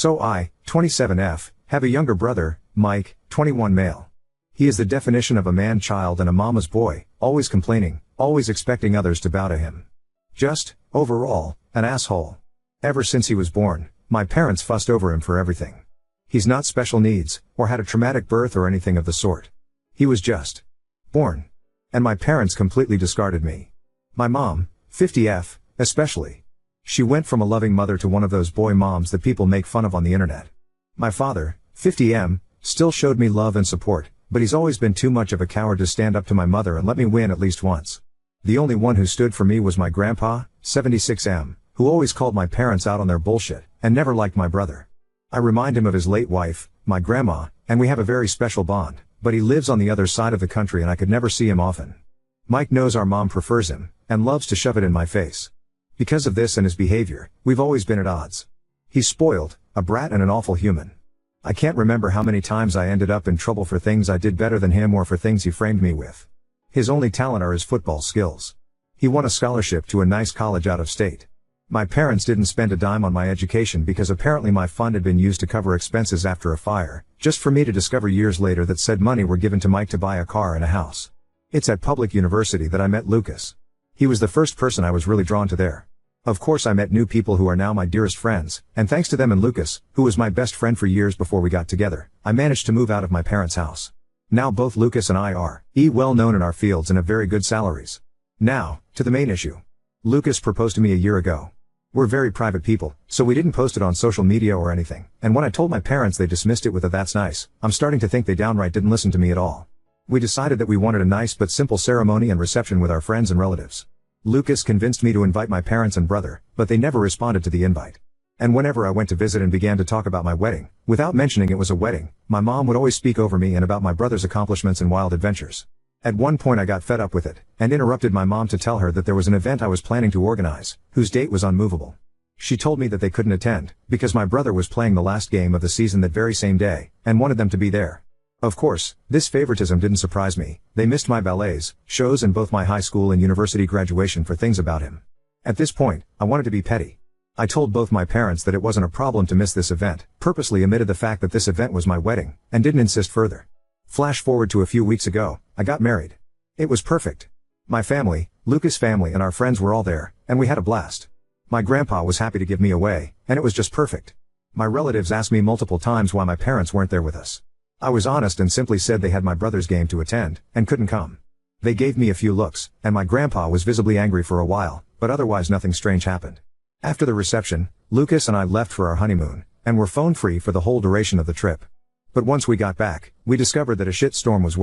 So I, 27F, have a younger brother, Mike, 21 male. He is the definition of a man-child and a mama's boy, always complaining, always expecting others to bow to him. Just, overall, an asshole. Ever since he was born, my parents fussed over him for everything. He's not special needs, or had a traumatic birth or anything of the sort. He was just born. And my parents completely discarded me. My mom, 50F, especially. She went from a loving mother to one of those boy moms that people make fun of on the internet. My father, 50M, still showed me love and support, but he's always been too much of a coward to stand up to my mother and let me win at least once. The only one who stood for me was my grandpa, 76M, who always called my parents out on their bullshit, and never liked my brother. I remind him of his late wife, my grandma, and we have a very special bond, but he lives on the other side of the country and I could never see him often. Mike knows our mom prefers him, and loves to shove it in my face. Because of this and his behavior, we've always been at odds. He's spoiled, a brat and an awful human. I can't remember how many times I ended up in trouble for things I did better than him or for things he framed me with. His only talent are his football skills. He won a scholarship to a nice college out of state. My parents didn't spend a dime on my education because apparently my fund had been used to cover expenses after a fire, just for me to discover years later that said money were given to Mike to buy a car and a house. It's at public university that I met Lucas. He was the first person I was really drawn to there. Of course I met new people who are now my dearest friends, and thanks to them and Lucas, who was my best friend for years before we got together, I managed to move out of my parents' house. Now both Lucas and I are well known in our fields and have very good salaries. Now, to the main issue. Lucas proposed to me a year ago. We're very private people, so we didn't post it on social media or anything, and when I told my parents they dismissed it with a "that's nice." I'm starting to think they downright didn't listen to me at all. We decided that we wanted a nice but simple ceremony and reception with our friends and relatives. Lucas convinced me to invite my parents and brother, but they never responded to the invite. And whenever I went to visit and began to talk about my wedding, without mentioning it was a wedding, my mom would always speak over me and about my brother's accomplishments and wild adventures. At one point I got fed up with it, and interrupted my mom to tell her that there was an event I was planning to organize, whose date was unmovable. She told me that they couldn't attend, because my brother was playing the last game of the season that very same day, and wanted them to be there. Of course, this favoritism didn't surprise me. They missed my ballets, shows and both my high school and university graduation for things about him. At this point, I wanted to be petty. I told both my parents that it wasn't a problem to miss this event, purposely omitted the fact that this event was my wedding, and didn't insist further. Flash forward to a few weeks ago, I got married. It was perfect. My family, Lucas' family and our friends were all there, and we had a blast. My grandpa was happy to give me away, and it was just perfect. My relatives asked me multiple times why my parents weren't there with us. I was honest and simply said they had my brother's game to attend, and couldn't come. They gave me a few looks, and my grandpa was visibly angry for a while, but otherwise nothing strange happened. After the reception, Lucas and I left for our honeymoon, and were phone-free for the whole duration of the trip. But once we got back, we discovered that a shit storm was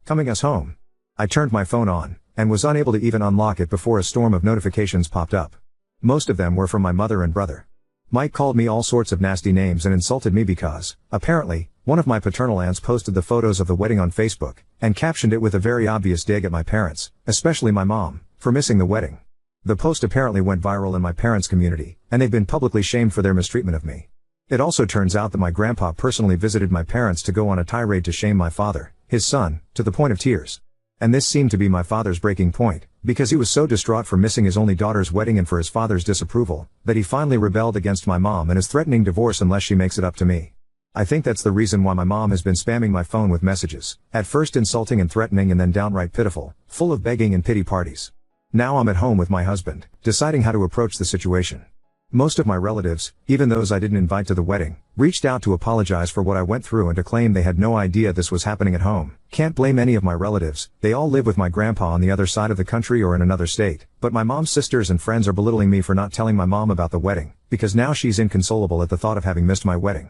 coming us home. I turned my phone on, and was unable to even unlock it before a storm of notifications popped up. Most of them were from my mother and brother. Mike called me all sorts of nasty names and insulted me because, apparently, one of my paternal aunts posted the photos of the wedding on Facebook, and captioned it with a very obvious dig at my parents, especially my mom, for missing the wedding. The post apparently went viral in my parents' community, and they've been publicly shamed for their mistreatment of me. It also turns out that my grandpa personally visited my parents to go on a tirade to shame my father, his son, to the point of tears. And this seemed to be my father's breaking point, because he was so distraught for missing his only daughter's wedding and for his father's disapproval, that he finally rebelled against my mom and is threatening divorce unless she makes it up to me. I think that's the reason why my mom has been spamming my phone with messages, at first insulting and threatening and then downright pitiful, full of begging and pity parties. Now I'm at home with my husband, deciding how to approach the situation. Most of my relatives, even those I didn't invite to the wedding, reached out to apologize for what I went through and to claim they had no idea this was happening at home. Can't blame any of my relatives, they all live with my grandpa on the other side of the country or in another state, but my mom's sisters and friends are belittling me for not telling my mom about the wedding, because now she's inconsolable at the thought of having missed my wedding.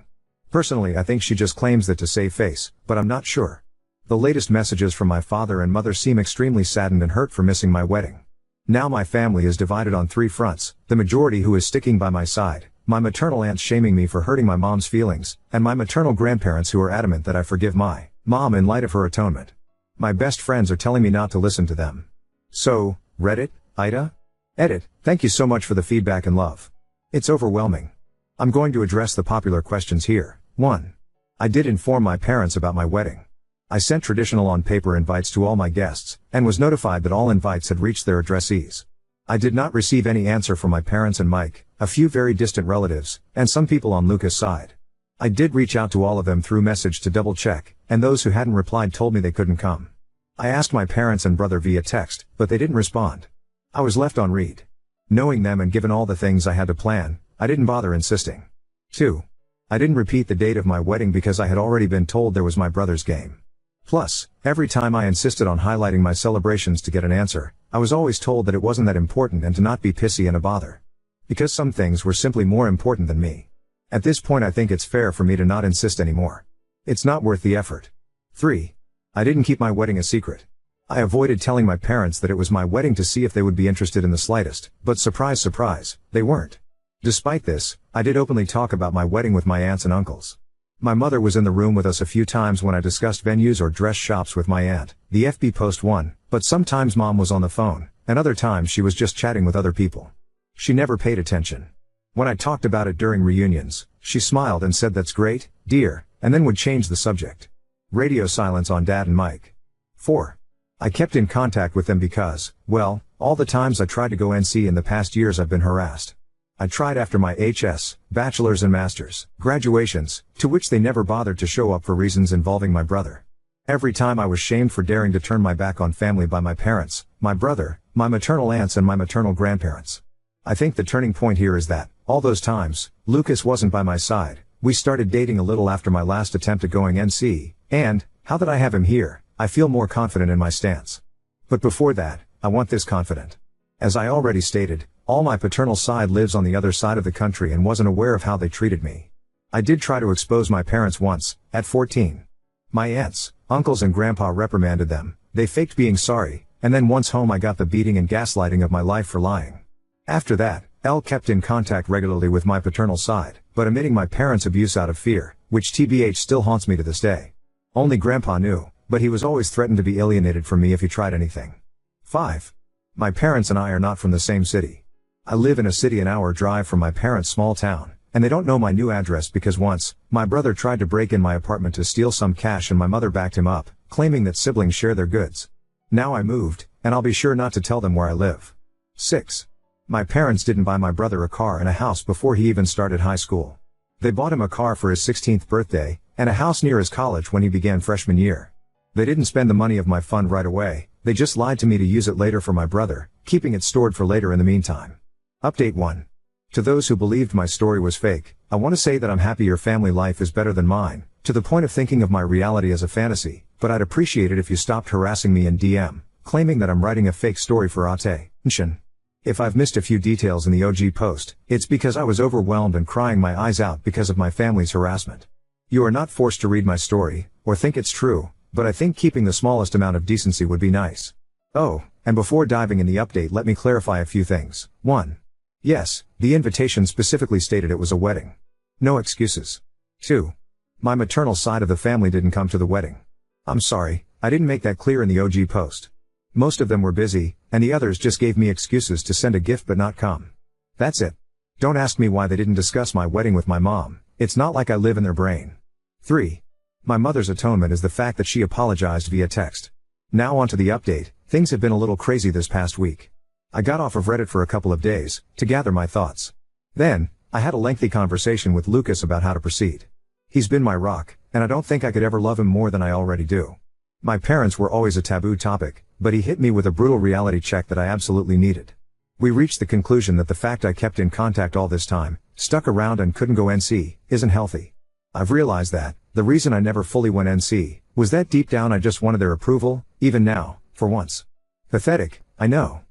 Personally, I think she just claims that to save face, but I'm not sure. The latest messages from my father and mother seem extremely saddened and hurt for missing my wedding. Now my family is divided on three fronts, the majority who is sticking by my side, my maternal aunts shaming me for hurting my mom's feelings, and my maternal grandparents who are adamant that I forgive my mom in light of her atonement. My best friends are telling me not to listen to them. So, Reddit, Ida? Edit, thank you so much for the feedback and love. It's overwhelming. I'm going to address the popular questions here. 1. I did inform my parents about my wedding. I sent traditional on-paper invites to all my guests, and was notified that all invites had reached their addressees. I did not receive any answer from my parents and Mike, a few very distant relatives, and some people on Lucas' side. I did reach out to all of them through message to double check, and those who hadn't replied told me they couldn't come. I asked my parents and brother via text, but they didn't respond. I was left on read. Knowing them and given all the things I had to plan, I didn't bother insisting. 2. I didn't repeat the date of my wedding because I had already been told there was my brother's game. Plus, every time I insisted on highlighting my celebrations to get an answer, I was always told that it wasn't that important and to not be pissy and a bother. Because some things were simply more important than me. At this point I think it's fair for me to not insist anymore. It's not worth the effort. 3. I didn't keep my wedding a secret. I avoided telling my parents that it was my wedding to see if they would be interested in the slightest, but surprise surprise, they weren't. Despite this, I did openly talk about my wedding with my aunts and uncles. My mother was in the room with us a few times when I discussed venues or dress shops with my aunt, the FB post one, but sometimes mom was on the phone, and other times she was just chatting with other people. She never paid attention. When I talked about it during reunions, she smiled and said that's great, dear, and then would change the subject. Radio silence on Dad and Mike. 4. I kept in contact with them because, well, all the times I tried to go NC in the past years I've been harassed. I tried after my HS, bachelor's and master's, graduations, to which they never bothered to show up for reasons involving my brother. Every time I was shamed for daring to turn my back on family by my parents, my brother, my maternal aunts and my maternal grandparents. I think the turning point here is that, all those times, Lucas wasn't by my side. We started dating a little after my last attempt at going NC, and, how that I have him here, I feel more confident in my stance. But before that, I want this confident. As I already stated, all my paternal side lives on the other side of the country and wasn't aware of how they treated me. I did try to expose my parents once, at 14. My aunts, uncles and grandpa reprimanded them, they faked being sorry, and then once home I got the beating and gaslighting of my life for lying. After that, Elle kept in contact regularly with my paternal side, but omitting my parents' abuse out of fear, which TBH still haunts me to this day. Only grandpa knew, but he was always threatened to be alienated from me if he tried anything. 5. My parents and I are not from the same city. I live in a city an hour drive from my parents' small town, and they don't know my new address because once, my brother tried to break in my apartment to steal some cash and my mother backed him up, claiming that siblings share their goods. Now I moved, and I'll be sure not to tell them where I live. 6. My parents didn't buy my brother a car and a house before he even started high school. They bought him a car for his 16th birthday, and a house near his college when he began freshman year. They didn't spend the money of my fund right away, they just lied to me to use it later for my brother, keeping it stored for later in the meantime. Update 1. To those who believed my story was fake, I want to say that I'm happy your family life is better than mine, to the point of thinking of my reality as a fantasy, but I'd appreciate it if you stopped harassing me in DM, claiming that I'm writing a fake story for attention. If I've missed a few details in the OG post, it's because I was overwhelmed and crying my eyes out because of my family's harassment. You are not forced to read my story, or think it's true, but I think keeping the smallest amount of decency would be nice. Oh, and before diving in the update let me clarify a few things. 1. Yes, the invitation specifically stated it was a wedding. No excuses. 2. My maternal side of the family didn't come to the wedding. I'm sorry, I didn't make that clear in the OG post. Most of them were busy, and the others just gave me excuses to send a gift but not come. That's it. Don't ask me why they didn't discuss my wedding with my mom, it's not like I live in their brain. 3. My mother's atonement is the fact that she apologized via text. Now onto the update, things have been a little crazy this past week. I got off of Reddit for a couple of days, to gather my thoughts. Then, I had a lengthy conversation with Lucas about how to proceed. He's been my rock, and I don't think I could ever love him more than I already do. My parents were always a taboo topic, but he hit me with a brutal reality check that I absolutely needed. We reached the conclusion that the fact I kept in contact all this time, stuck around and couldn't go NC, isn't healthy. I've realized that, the reason I never fully went NC, was that deep down I just wanted their approval, even now, for once. Pathetic, I know.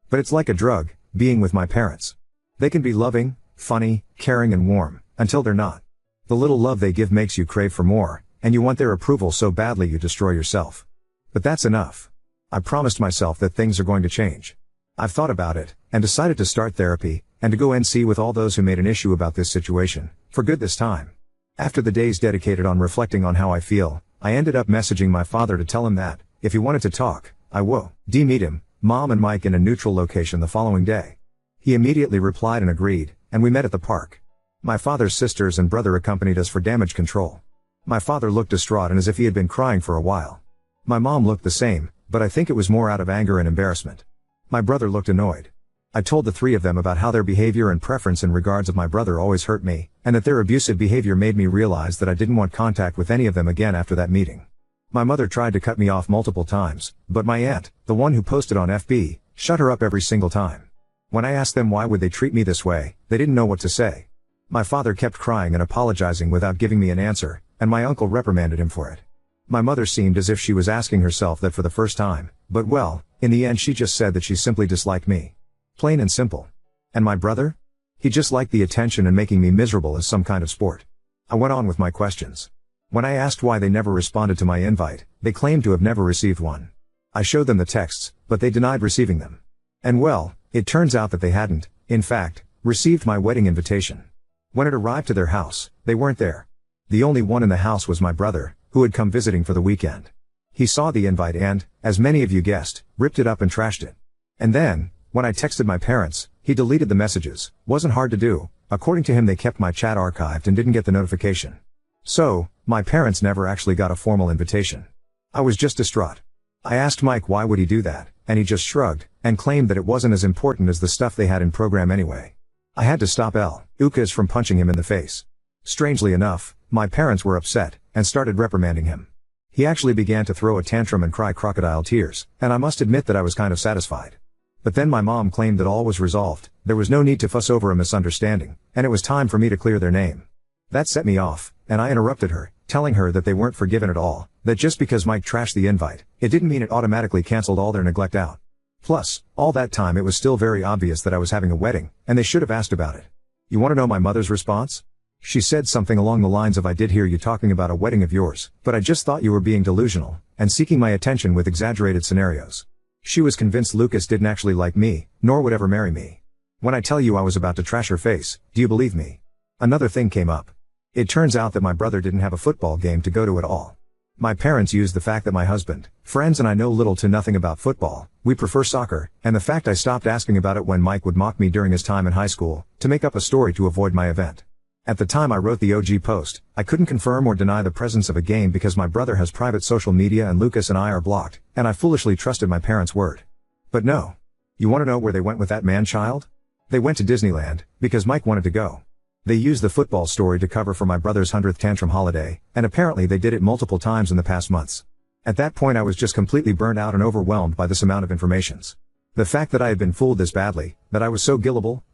But it's like a drug, being with my parents. They can be loving, funny, caring and warm, until they're not. The little love they give makes you crave for more, and you want their approval so badly you destroy yourself. But that's enough. I promised myself that things are going to change. I've thought about it, and decided to start therapy, and to go NC with all those who made an issue about this situation, for good this time. After the days dedicated on reflecting on how I feel, I ended up messaging my father to tell him that, if he wanted to talk, I would meet him, Mom and Mike in a neutral location the following day. He immediately replied and agreed, and we met at the park. My father's sisters and brother accompanied us for damage control. My father looked distraught and as if he had been crying for a while. My mom looked the same, but I think it was more out of anger and embarrassment. My brother looked annoyed. I told the three of them about how their behavior and preference in regards of my brother always hurt me, and that their abusive behavior made me realize that I didn't want contact with any of them again after that meeting. My mother tried to cut me off multiple times, but my aunt, the one who posted on FB, shut her up every single time. When I asked them why would they treat me this way, they didn't know what to say. My father kept crying and apologizing without giving me an answer, and my uncle reprimanded him for it. My mother seemed as if she was asking herself that for the first time, but well, in the end she just said that she simply disliked me. Plain and simple. And my brother? He just liked the attention and making me miserable as some kind of sport. I went on with my questions. When I asked why they never responded to my invite, they claimed to have never received one. I showed them the texts, but they denied receiving them. And well, it turns out that they hadn't, in fact, received my wedding invitation. When it arrived to their house, they weren't there. The only one in the house was my brother, who had come visiting for the weekend. He saw the invite and, as many of you guessed, ripped it up and trashed it. And then, when I texted my parents, he deleted the messages. Wasn't hard to do. According to him, they kept my chat archived and didn't get the notification. So, my parents never actually got a formal invitation. I was just distraught. I asked Mike why would he do that, and he just shrugged, and claimed that it wasn't as important as the stuff they had in program anyway. I had to stop Lucas from punching him in the face. Strangely enough, my parents were upset, and started reprimanding him. He actually began to throw a tantrum and cry crocodile tears, and I must admit that I was kind of satisfied. But then my mom claimed that all was resolved, there was no need to fuss over a misunderstanding, and it was time for me to clear their name. That set me off, and I interrupted her, telling her that they weren't forgiven at all, that just because Mike trashed the invite, it didn't mean it automatically canceled all their neglect out. Plus, all that time it was still very obvious that I was having a wedding, and they should have asked about it. You want to know my mother's response? She said something along the lines of I did hear you talking about a wedding of yours, but I just thought you were being delusional, and seeking my attention with exaggerated scenarios. She was convinced Lucas didn't actually like me, nor would ever marry me. When I tell you I was about to trash her face, do you believe me? Another thing came up. It turns out that my brother didn't have a football game to go to at all. My parents used the fact that my husband, friends and I know little to nothing about football, we prefer soccer, and the fact I stopped asking about it when Mike would mock me during his time in high school, to make up a story to avoid my event. At the time I wrote the OG post, I couldn't confirm or deny the presence of a game because my brother has private social media and Lucas and I are blocked, and I foolishly trusted my parents' word. But no. You want to know where they went with that man-child? They went to Disneyland, because Mike wanted to go. They used the football story to cover for my brother's 100th tantrum holiday, and apparently they did it multiple times in the past months. At that point I was just completely burned out and overwhelmed by this amount of informations. The fact that I had been fooled this badly, that I was so gullible,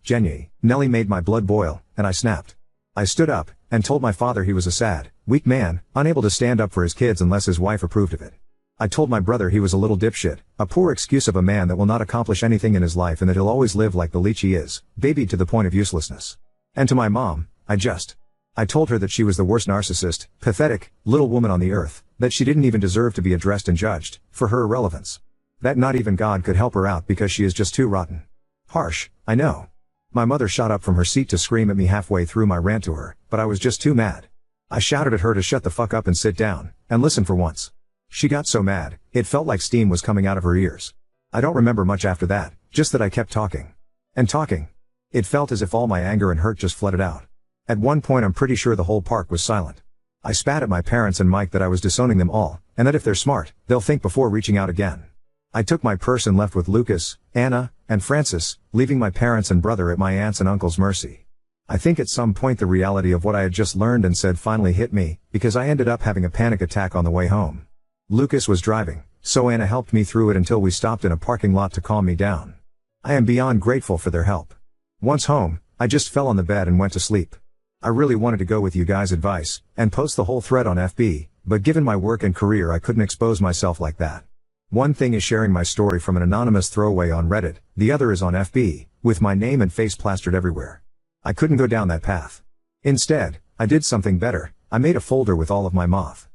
Nelly made my blood boil, and I snapped. I stood up, and told my father he was a sad, weak man, unable to stand up for his kids unless his wife approved of it. I told my brother he was a little dipshit, a poor excuse of a man that will not accomplish anything in his life and that he'll always live like the leech he is, babied to the point of uselessness. And to my mom, I told her that she was the worst narcissist, pathetic, little woman on the earth, that she didn't even deserve to be addressed and judged, for her irrelevance. That not even God could help her out because she is just too rotten. Harsh, I know. My mother shot up from her seat to scream at me halfway through my rant to her, but I was just too mad. I shouted at her to shut the fuck up and sit down, and listen for once. She got so mad, it felt like steam was coming out of her ears. I don't remember much after that, just that I kept talking. And talking. It felt as if all my anger and hurt just flooded out. At one point I'm pretty sure the whole park was silent. I spat at my parents and Mike that I was disowning them all, and that if they're smart, they'll think before reaching out again. I took my purse and left with Lucas, Anna, and Francis, leaving my parents and brother at my aunt's and uncle's mercy. I think at some point the reality of what I had just learned and said finally hit me, because I ended up having a panic attack on the way home. Lucas was driving, so Anna helped me through it until we stopped in a parking lot to calm me down. I am beyond grateful for their help. Once home, I just fell on the bed and went to sleep. I really wanted to go with you guys' advice, and post the whole thread on FB, but given my work and career I couldn't expose myself like that. One thing is sharing my story from an anonymous throwaway on Reddit, the other is on FB, with my name and face plastered everywhere. I couldn't go down that path. Instead, I did something better. I made a folder with all of my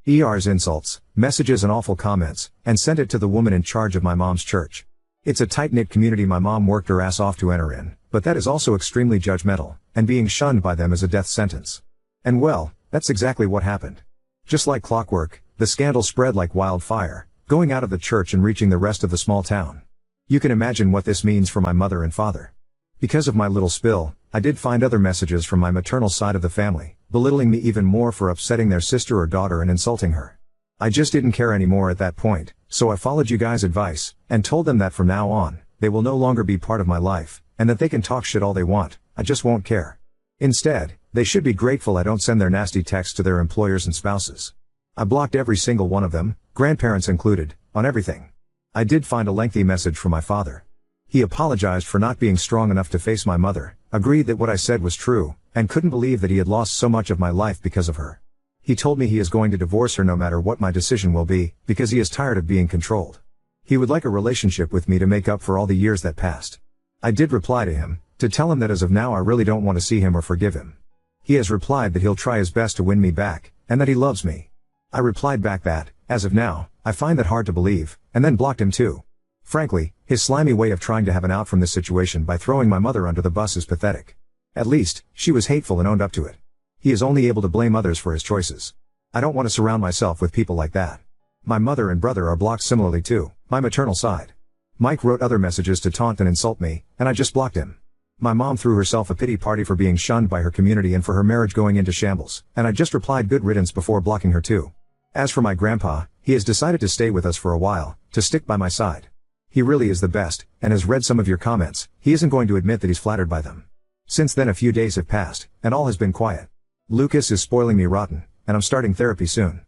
ER's insults, messages and awful comments, and sent it to the woman in charge of my mom's church. It's a tight-knit community my mom worked her ass off to enter in, but that is also extremely judgmental, and being shunned by them is a death sentence. And well, that's exactly what happened. Just like clockwork, the scandal spread like wildfire, going out of the church and reaching the rest of the small town. You can imagine what this means for my mother and father. Because of my little spill, I did find other messages from my maternal side of the family, belittling me even more for upsetting their sister or daughter and insulting her. I just didn't care anymore at that point, so I followed you guys' advice, and told them that from now on, they will no longer be part of my life, and that they can talk shit all they want, I just won't care. Instead, they should be grateful I don't send their nasty texts to their employers and spouses. I blocked every single one of them, grandparents included, on everything. I did find a lengthy message from my father. He apologized for not being strong enough to face my mother, agreed that what I said was true, and couldn't believe that he had lost so much of my life because of her. He told me he is going to divorce her no matter what my decision will be, because he is tired of being controlled. He would like a relationship with me to make up for all the years that passed. I did reply to him, to tell him that as of now I really don't want to see him or forgive him. He has replied that he'll try his best to win me back, and that he loves me. I replied back that, as of now, I find that hard to believe, and then blocked him too. Frankly, his slimy way of trying to have an out from this situation by throwing my mother under the bus is pathetic. At least, she was hateful and owned up to it. He is only able to blame others for his choices. I don't want to surround myself with people like that. My mother and brother are blocked similarly too, my maternal side. Mike wrote other messages to taunt and insult me, and I just blocked him. My mom threw herself a pity party for being shunned by her community and for her marriage going into shambles, and I just replied good riddance before blocking her too. As for my grandpa, he has decided to stay with us for a while, to stick by my side. He really is the best, and has read some of your comments. He isn't going to admit that he's flattered by them. Since then a few days have passed, and all has been quiet. Lucas is spoiling me rotten, and I'm starting therapy soon.